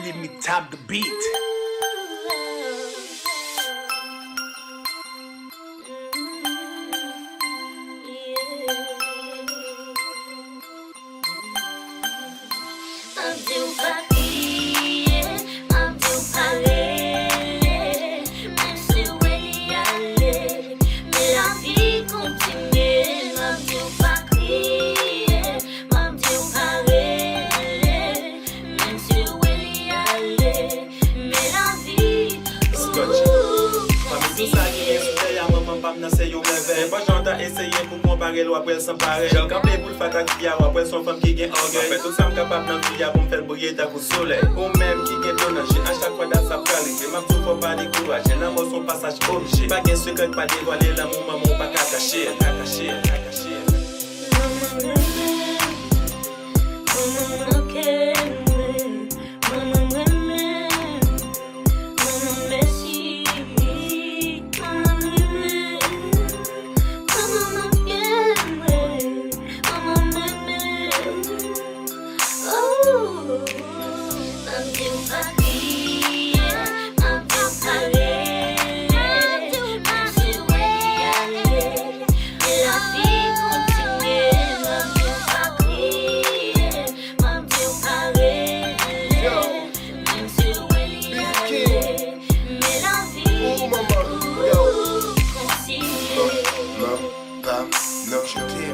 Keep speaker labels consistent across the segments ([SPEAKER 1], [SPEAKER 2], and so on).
[SPEAKER 1] Let me tap the beat.
[SPEAKER 2] Abdul Pakir, Abdul Paré, même si où il y allait, mais la vie continue. Abdul Pakir, Abdul Paré, même si où il y allait, mais la vie continue.
[SPEAKER 3] Nan se yo mwen ven Pas janta eseye pou kompare lo apwel san pare Jel kampe pou l'fata ki ya apwel son fam ki gen orgey Fè tout sam kapap nan fiya pou m'fèl bouye ta kou soleil Ou mèm ki gen donaje a chak fwa da sa pralive Map tou fò pa dekouraje nan mò son passage oblige Pa gen sekret pa dévoile la mou maman pa ka kache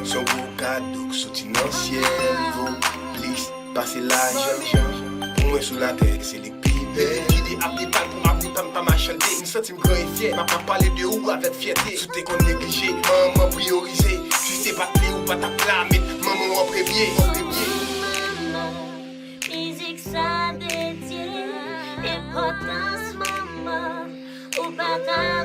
[SPEAKER 4] Son beau cadeau qui sorti dans le ciel vaut plus passer l'argent pour moi sous la tête c'est les pibés qui dit appeler pas pour appeler pas m'a chanté me senti grand et fier m'a pas parlé de ou avec fierté tout est qu'on négligé maman priorisé si c'est pas clé ou pas ta clame maman en premier
[SPEAKER 2] musique ça dédié importance maman ou pas ta